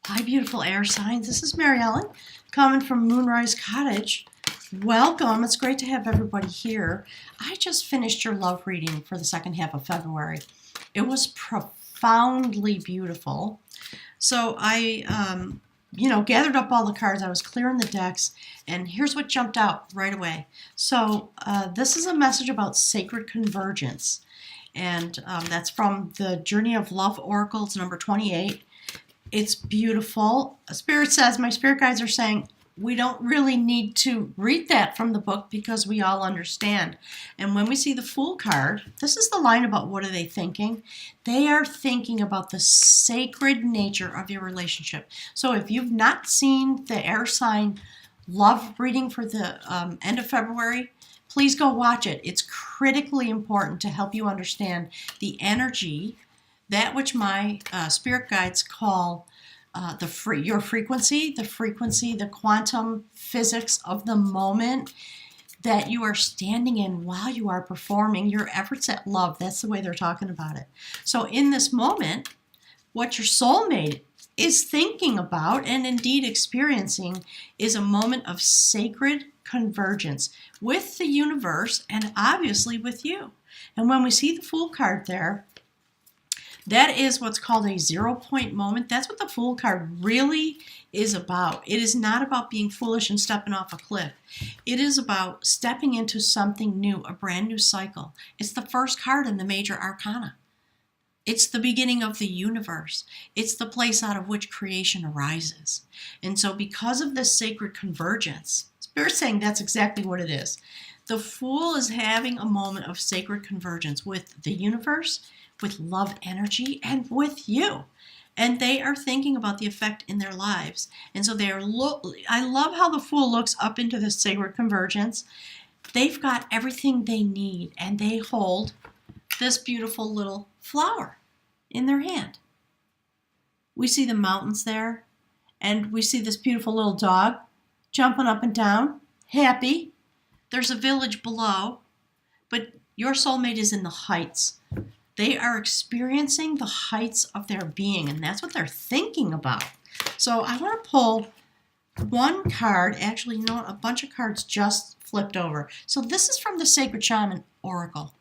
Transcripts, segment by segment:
Hi, beautiful air signs. This is Mary Ellen coming from Moonrise Cottage. Welcome. It's great to have everybody here. I just finished your love reading for the second half of February. It was profoundly beautiful. So I, gathered up all the cards. I was clearing the decks, and here's what jumped out right away. So this is a message about sacred convergence, and that's from the Journey of Love Oracles, number 28. It's beautiful. Spirit says, my spirit guides are saying, we don't really need to read that from the book because we all understand. And when we see the Fool card, this is the line about what are they thinking? They are thinking about the sacred nature of your relationship. So if you've not seen the air sign love reading for the end of February, please go watch it. It's critically important to help you understand the energy, that which my spirit guides call your frequency, the quantum physics of the moment that you are standing in while you are performing your efforts at love. That's the way they're talking about it. So in this moment, what your soulmate is thinking about and indeed experiencing is a moment of sacred convergence with the universe and obviously with you. And when we see the Fool card there, that is what's called a 0-point moment. That's what the Fool card really is about. It is not about being foolish and stepping off a cliff. It is about stepping into something new, a brand new cycle. It's the first card in the major arcana. It's the beginning of the universe. It's the place out of which creation arises. And so because of this sacred convergence, Spirit's saying that's exactly what it is. The Fool is having a moment of sacred convergence with the universe, with love energy, and with you. And they are thinking about the effect in their lives. And so I love how the Fool looks up into this sacred convergence. They've got everything they need, and they hold this beautiful little flower in their hand. We see the mountains there, and we see this beautiful little dog jumping up and down, happy. There's a village below, but your soulmate is in the heights. They are experiencing the heights of their being, and that's what they're thinking about. So I want to pull one card. Actually, you know what? A bunch of cards just flipped over. So this is from the Sacred Shaman Oracle,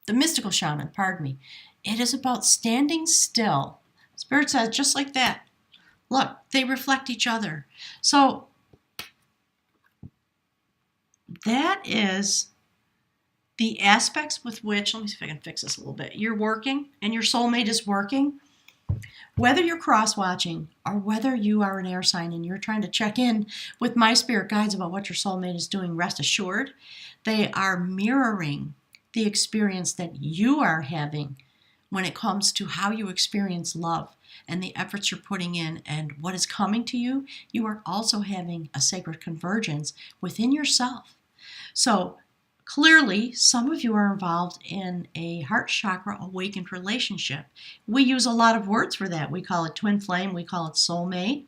the Mystical Shaman, pardon me. It is about standing still. Spirit says, just like that. Look, they reflect each other. So that is the aspects with which, let me see if I can fix this a little bit, you're working and your soulmate is working. Whether you're cross-watching or whether you are an air sign and you're trying to check in with my spirit guides about what your soulmate is doing, rest assured, they are mirroring the experience that you are having when it comes to how you experience love and the efforts you're putting in and what is coming to you. You are also having a sacred convergence within yourself. So clearly, some of you are involved in a heart chakra awakened relationship. We use a lot of words for that. We call it twin flame. We call it soulmate.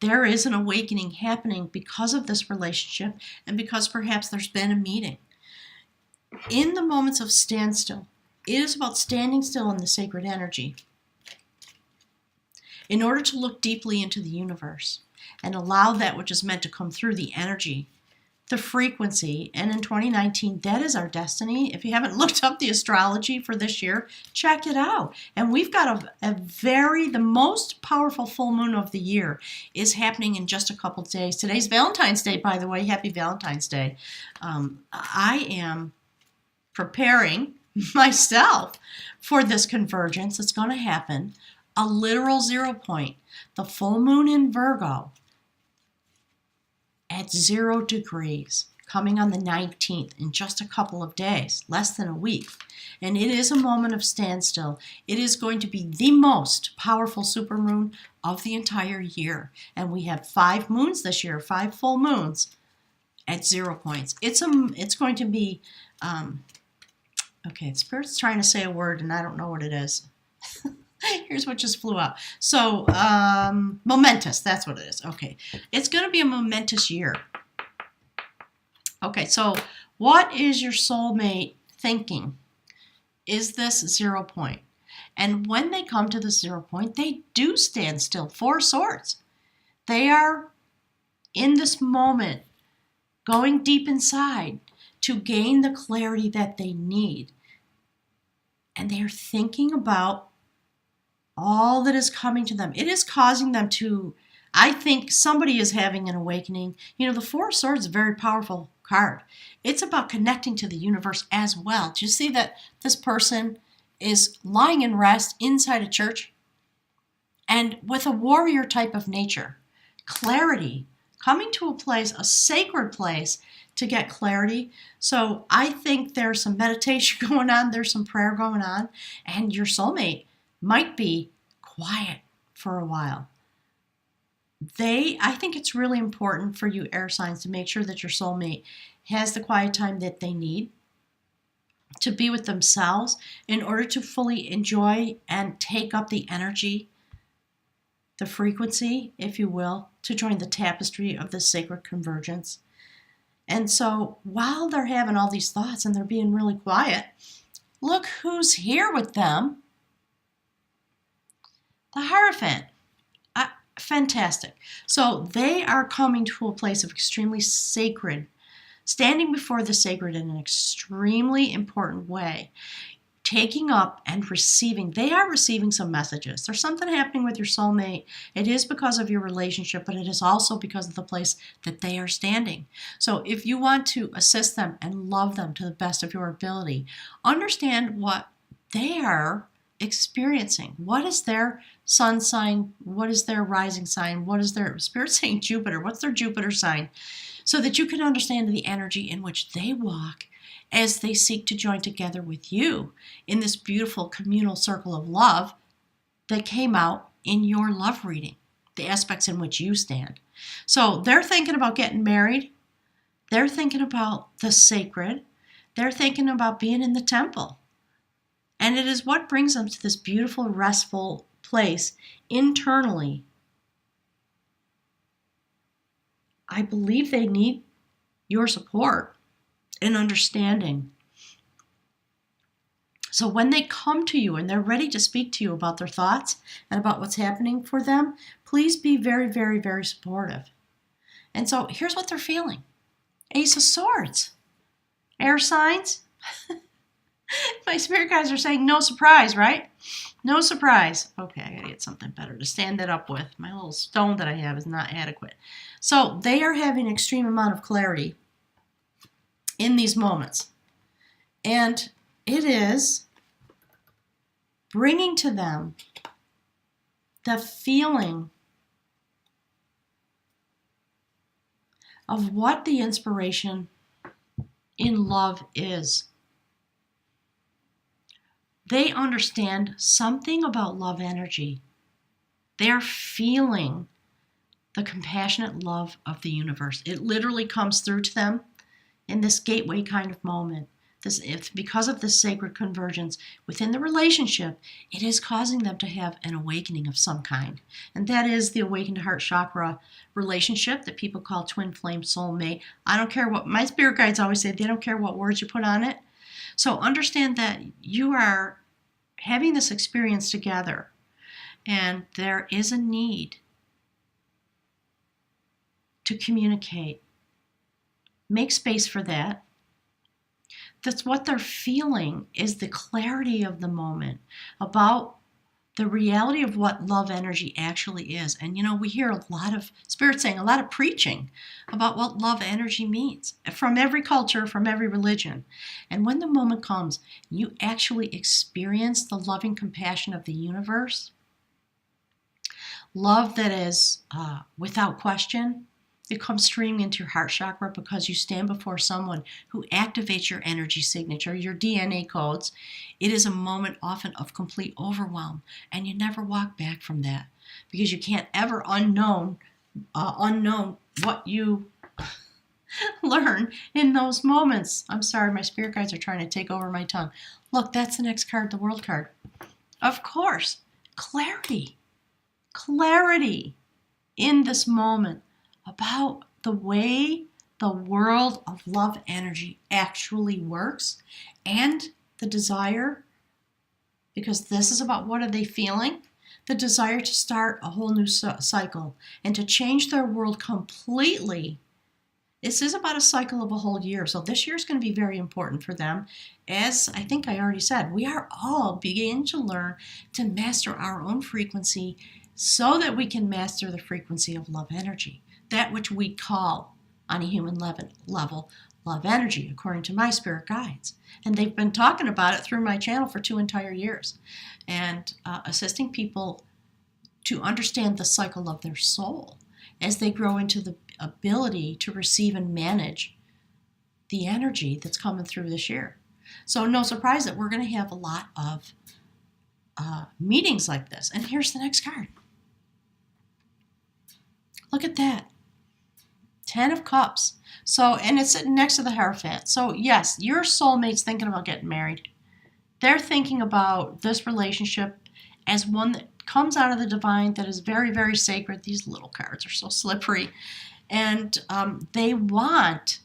There is an awakening happening because of this relationship and because perhaps there's been a meeting. In the moments of standstill, it is about standing still in the sacred energy in order to look deeply into the universe and allow that which is meant to come through, the energy, the frequency. And in 2019, that is our destiny. If you haven't looked up the astrology for this year, check it out. And we've got the most powerful full moon of the year is happening in just a couple of days. Today's Valentine's Day, by the way. Happy Valentine's Day. I am preparing myself for this convergence that's going to happen. A literal 0 point. The full moon in Virgo at 0 degrees, coming on the 19th in just a couple of days, less than a week. And it is a moment of standstill. It is going to be the most powerful supermoon of the entire year. And we have 5 moons this year, 5 full moons at 0 points. It's going to be, okay, Spirit's trying to say a word and I don't know what it is. Here's what just flew out. So, momentous, that's what it is. Okay, it's going to be a momentous year. Okay, so what is your soulmate thinking? Is this 0 point? And when they come to the 0 point, they do stand still. 4 swords. They are in this moment going deep inside to gain the clarity that they need. And they are thinking about all that is coming to them. It is causing them to, I think somebody is having an awakening. You know, the 4 swords is a very powerful card. It's about connecting to the universe as well. Do you see that this person is lying in rest inside a church? And with a warrior type of nature, clarity, coming to a place, a sacred place to get clarity. So I think there's some meditation going on, there's some prayer going on, and your soulmate might be quiet for a while. I think it's really important for you air signs to make sure that your soulmate has the quiet time that they need to be with themselves in order to fully enjoy and take up the energy, the frequency, if you will, to join the tapestry of this sacred convergence. And so while they're having all these thoughts and they're being really quiet, look who's here with them. The Hierophant. Fantastic. So they are coming to a place of extremely sacred, standing before the sacred in an extremely important way, taking up and receiving. They are receiving some messages. There's something happening with your soulmate. It is because of your relationship, but it is also because of the place that they are standing. So if you want to assist them and love them to the best of your ability, understand what they are experiencing. What is their sun sign? What is their rising sign? What is their spirit saying Jupiter? What's their Jupiter sign? So that you can understand the energy in which they walk as they seek to join together with you in this beautiful communal circle of love that came out in your love reading, the aspects in which you stand. So they're thinking about getting married. They're thinking about the sacred. They're thinking about being in the temple. And it is what brings them to this beautiful, restful place internally. I believe they need your support and understanding. So when they come to you and they're ready to speak to you about their thoughts and about what's happening for them, please be very, very, very supportive. And so here's what they're feeling. Ace of Swords. Air signs. My spirit guides are saying no surprise, right? No surprise. Okay, I gotta get something better to stand that up with. My little stone that I have is not adequate. So they are having an extreme amount of clarity in these moments. And it is bringing to them the feeling of what the inspiration in love is. They understand something about love energy. They're feeling the compassionate love of the universe. It literally comes through to them in this gateway kind of moment. It's because of this sacred convergence within the relationship, it is causing them to have an awakening of some kind. And that is the awakened heart chakra relationship that people call twin flame soulmate. I don't care what, my spirit guides always say, they don't care what words you put on it. So understand that you are having this experience together, and there is a need to communicate. Make space for that. That's what they're feeling, is the clarity of the moment about the reality of what love energy actually is. And you know, we hear a lot of spirit saying, a lot of preaching about what love energy means from every culture, from every religion. And when the moment comes, you actually experience the loving compassion of the universe, love that is without question. It comes streaming into your heart chakra because you stand before someone who activates your energy signature, your DNA codes. It is a moment often of complete overwhelm, and you never walk back from that because you can't ever unknown what you learn in those moments. I'm sorry, my spirit guides are trying to take over my tongue. Look, that's the next card, the World card. Of course, clarity. Clarity in this moment about the way the world of love energy actually works and the desire because this is about what are they feeling? The desire to start a whole new cycle and to change their world completely. This is about a cycle of a whole year. So this year is going to be very important for them. As I think I already said, we are all beginning to learn to master our own frequency so that we can master the frequency of love energy, that which we call on a human level love energy, according to my spirit guides. And they've been talking about it through my channel for 2 entire years and assisting people to understand the cycle of their soul as they grow into the ability to receive and manage the energy that's coming through this year. So no surprise that we're going to have a lot of meetings like this. And here's the next card. Look at that. 10 of Cups. So, and it's sitting next to the Hierophant. So yes, your soulmate's thinking about getting married. They're thinking about this relationship as one that comes out of the divine, that is very, very sacred. These little cards are so slippery. And they want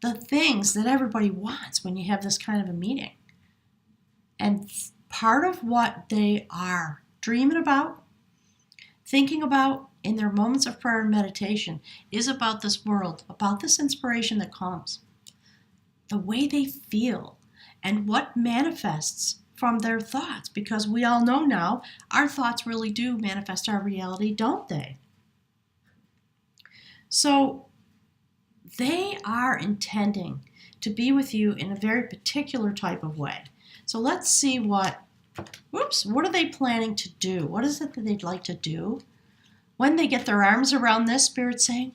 the things that everybody wants when you have this kind of a meeting. And part of what they are dreaming about, thinking about in their moments of prayer and meditation is about this world, about this inspiration that comes, the way they feel, and what manifests from their thoughts. Because we all know now, our thoughts really do manifest our reality, don't they? So they are intending to be with you in a very particular type of way. So let's see what are they planning to do? What is it that they'd like to do? When they get their arms around this, Spirit's saying,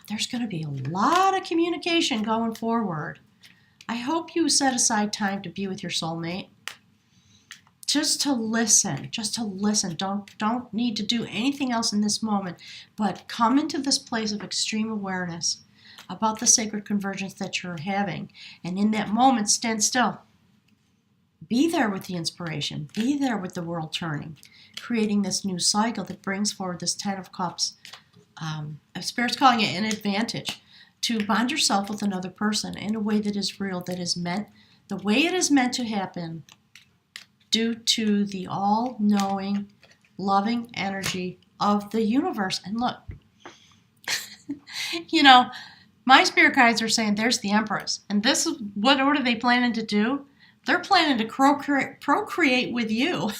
there's going to be a lot of communication going forward. I hope you set aside time to be with your soulmate. Just to listen. Don't need to do anything else in this moment, but come into this place of extreme awareness about the sacred convergence that you're having. And in that moment, stand still. Be there with the inspiration. Be there with the world turning, creating this new cycle that brings forward this 10 of Cups. Spirit's calling it an advantage to bond yourself with another person in a way that is real, that is meant, the way it is meant to happen, due to the all-knowing, loving energy of the universe. And look, my spirit guides are saying there's the Empress. And this is, what are they planning to do? They're planning to procreate with you.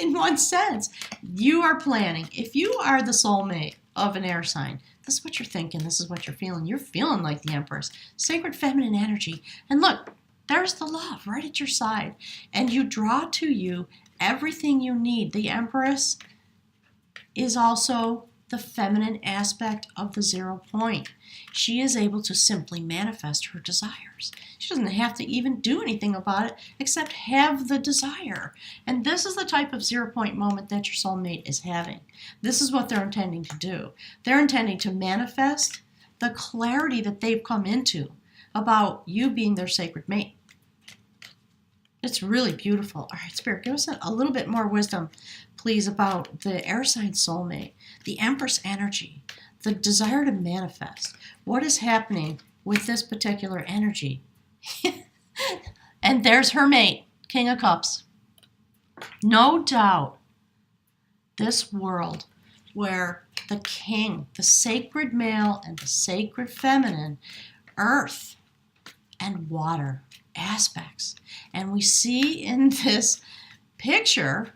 In one sense, you are planning. If you are the soulmate of an air sign, this is what you're thinking. This is what you're feeling. You're feeling like the Empress. Sacred feminine energy. And look, there's the love right at your side. And you draw to you everything you need. The Empress is also the feminine aspect of the 0 point. She is able to simply manifest her desires. She doesn't have to even do anything about it except have the desire. And this is the type of 0 point moment that your soulmate is having. This is what they're intending to do. They're intending to manifest the clarity that they've come into about you being their sacred mate. It's really beautiful. All right, Spirit, give us a little bit more wisdom, please, about the air sign soulmate, the Empress energy, the desire to manifest. What is happening with this particular energy? And there's her mate, King of Cups. No doubt, this world where the king, the sacred male and the sacred feminine, earth and water aspects. And we see in this picture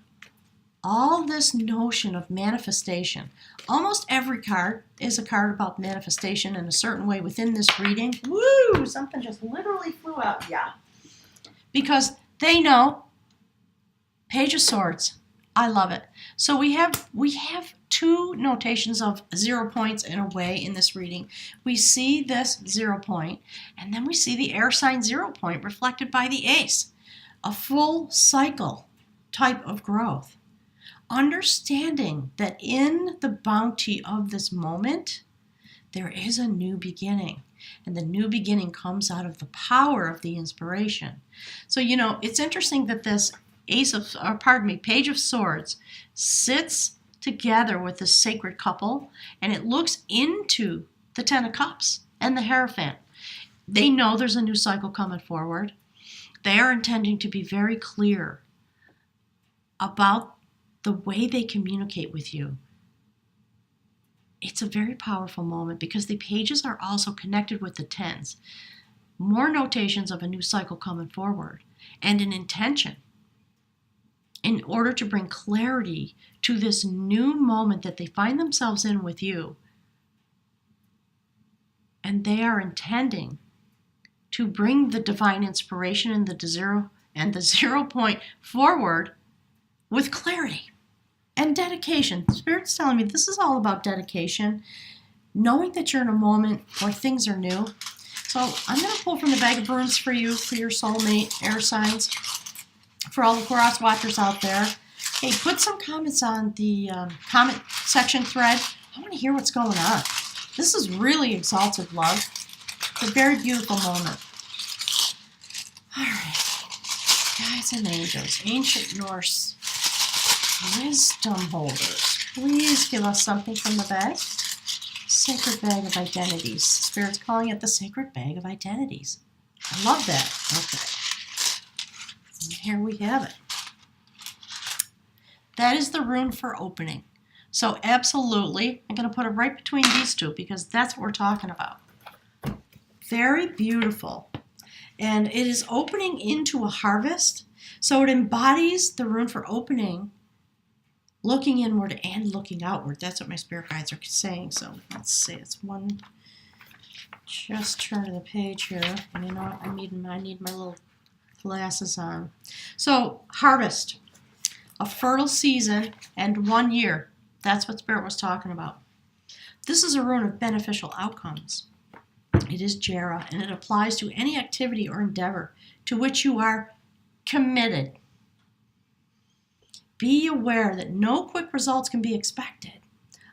all this notion of manifestation. Almost every card is a card about manifestation in a certain way within this reading. Woo! Something just literally flew out. Yeah. Because they know. Page of Swords. I love it. So we have 2 notations of 0 points in a way in this reading. We see this 0 point, and then we see the air sign 0 point reflected by the ace. A full cycle type of growth. Understanding that in the bounty of this moment, there is a new beginning. And the new beginning comes out of the power of the inspiration. So, it's interesting that this Page of Swords sits together with the sacred couple, and it looks into the 10 of Cups and the Hierophant. They know there's a new cycle coming forward. They are intending to be very clear about the way they communicate with you. It's a very powerful moment because the pages are also connected with the tens. More notations of a new cycle coming forward and an intention in order to bring clarity to this new moment that they find themselves in with you. And they are intending to bring the divine inspiration and the 0 point forward with clarity and dedication. Spirit's telling me this is all about dedication, knowing that you're in a moment where things are new. So I'm going to pull from the bag of runes for you, for your soulmate, air signs, for all the cross watchers out there. Hey, put some comments on the comment section thread. I want to hear what's going on. This is really exalted love. It's a very beautiful moment. All right. Guides and angels, ancient Norse wisdom holders, please give us something from the bag. Sacred bag of identities. Spirit's calling it the sacred bag of identities. I love that. Okay. And here we have it. That is the rune for opening. So absolutely, I'm going to put it right between these two because that's what we're talking about. Very beautiful. And it is opening into a harvest. So it embodies the rune for opening, looking inward and looking outward. That's what my spirit guides are saying. So let's see. It's one. Just turn to the page here. And you know what? I need my little glasses on. So harvest, a fertile season, and 1 year. That's what Spirit was talking about. This is a rune of beneficial outcomes. It is Jera, and it applies to any activity or endeavor to which you are committed. Be aware that no quick results can be expected.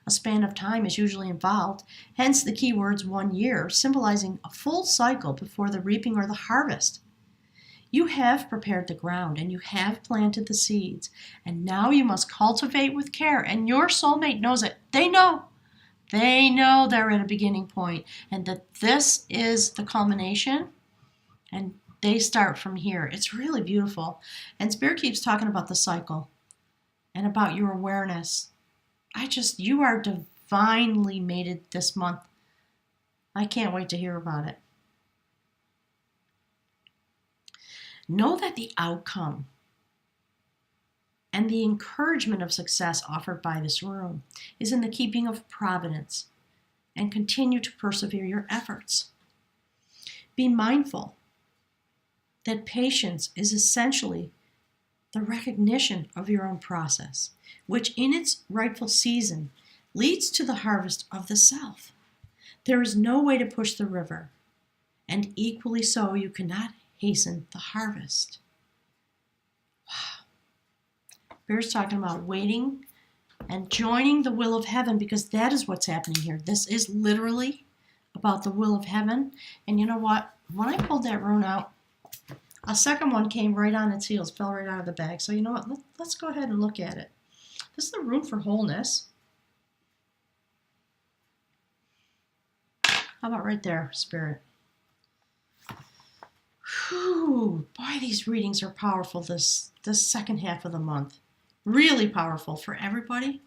A span of time is usually involved, hence the keywords 1 year, symbolizing a full cycle before the reaping or the harvest. You have prepared the ground and you have planted the seeds, and now you must cultivate with care, and your soulmate knows it. They know. They know they're at a beginning point and that this is the culmination, and they start from here. It's really beautiful. And Spirit keeps talking about the cycle and about your awareness. You are divinely mated this month. I can't wait to hear about it. Know that the outcome and the encouragement of success offered by this room is in the keeping of providence, and continue to persevere your efforts. Be mindful that patience is essentially the recognition of your own process, which in its rightful season leads to the harvest of the self. There is no way to push the river, and equally so you cannot hasten the harvest. Wow. Bear's talking about waiting and joining the will of heaven, because that is what's happening here. This is literally about the will of heaven. And you know what? When I pulled that rune out, a second one came right on its heels, fell right out of the bag. So you know what? Let's go ahead and look at it. This is the rune for wholeness. How about right there, Spirit? Whew, boy, these readings are powerful this second half of the month. Really powerful for everybody.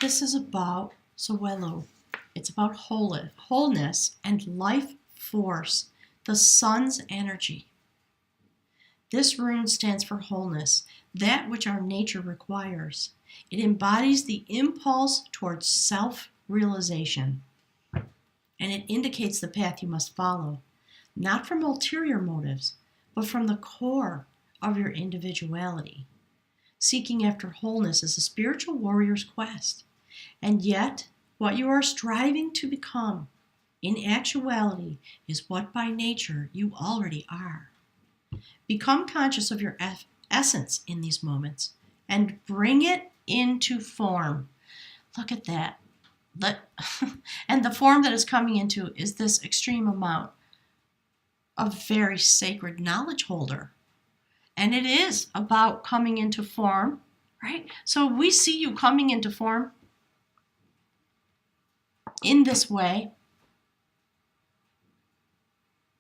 This is about Sowelu. It's about wholeness and life force, the sun's energy. This rune stands for wholeness, that which our nature requires. It embodies the impulse towards self-realization, and it indicates the path you must follow, not from ulterior motives, but from the core of your individuality. Seeking after wholeness is a spiritual warrior's quest, and yet what you are striving to become, in actuality, is what by nature you already are. Become conscious of your essence in these moments and bring it into form. Look at that. And the form that is coming into is this extreme amount of very sacred knowledge holder. And it is about coming into form, right? So we see you coming into form in this way.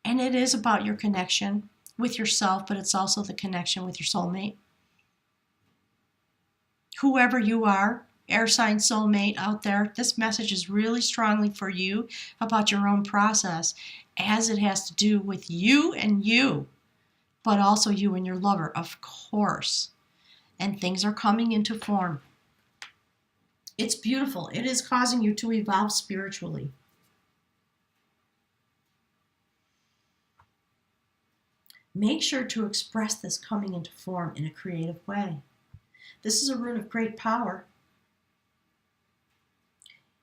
And it is about your connection with yourself, but it's also the connection with your soulmate. Whoever you are, air sign soulmate out there, this message is really strongly for you about your own process, as it has to do with you and you, but also you and your lover, of course. And things are coming into form. It's beautiful. It is causing you to evolve spiritually. Make sure to express this coming into form in a creative way. This is a rune of great power.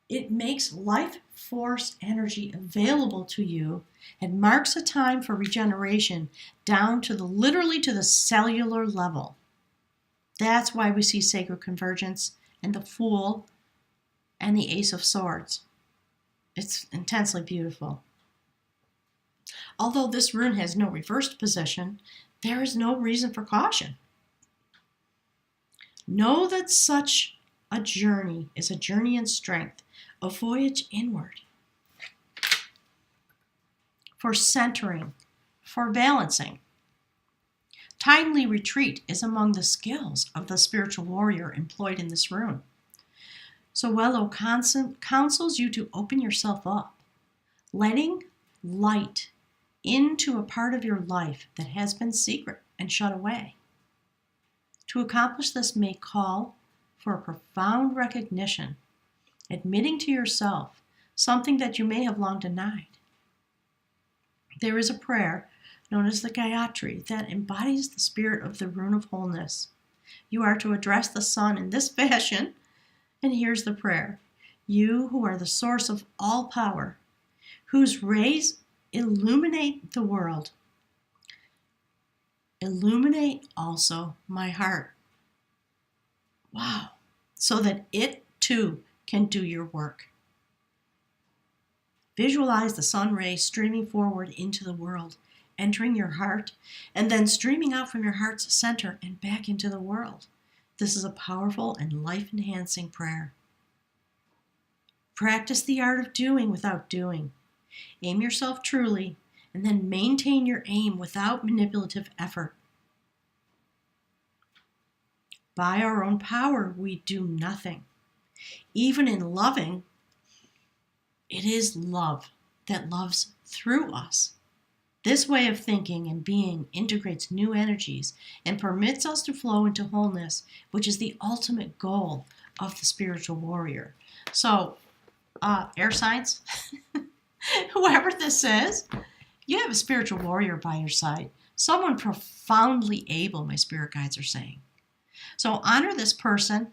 It makes life force energy available to you and marks a time for regeneration down to literally to the cellular level. That's why we see sacred convergence and the Fool and the Ace of Swords. It's intensely beautiful. Although this rune has no reversed position, there is no reason for caution. Know that such a journey is a journey in strength, a voyage inward, for centering, for balancing. Timely retreat is among the skills of the spiritual warrior employed in this rune. So Wello counsels you to open yourself up, letting light into a part of your life that has been secret and shut away. To accomplish this may call for a profound recognition, admitting to yourself something that you may have long denied. There is a prayer known as the Gayatri that embodies the spirit of the rune of wholeness. You are to address the sun in this fashion, and here's the prayer. You who are the source of all power, whose rays illuminate the world, illuminate also my heart. Wow. So that it too can do your work. Visualize the sun rays streaming forward into the world, entering your heart, and then streaming out from your heart's center and back into the world. This is a powerful and life-enhancing prayer. Practice the art of doing without doing. Aim yourself truly, and then maintain your aim without manipulative effort. By our own power, we do nothing. Even in loving, it is love that loves through us. This way of thinking and being integrates new energies and permits us to flow into wholeness, which is the ultimate goal of the spiritual warrior. So, air signs, whoever this is, you have a spiritual warrior by your side. Someone profoundly able, my spirit guides are saying. So honor this person.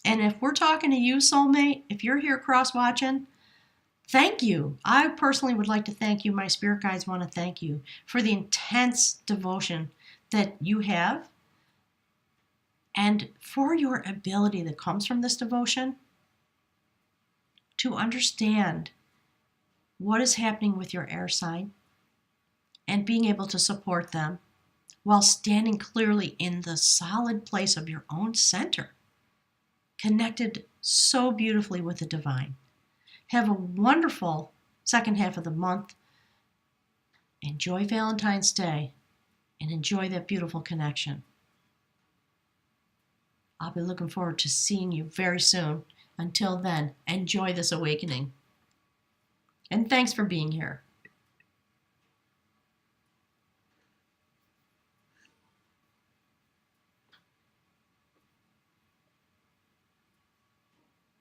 And if we're talking to you, soulmate, if you're here cross-watching, thank you. I personally would like to thank you. My spirit guides want to thank you for the intense devotion that you have and for your ability that comes from this devotion to understand what is happening with your air sign and being able to support them while standing clearly in the solid place of your own center, connected so beautifully with the divine. Have a wonderful second half of the month. Enjoy Valentine's Day and enjoy that beautiful connection. I'll be looking forward to seeing you very soon. Until then, enjoy this awakening. And thanks for being here.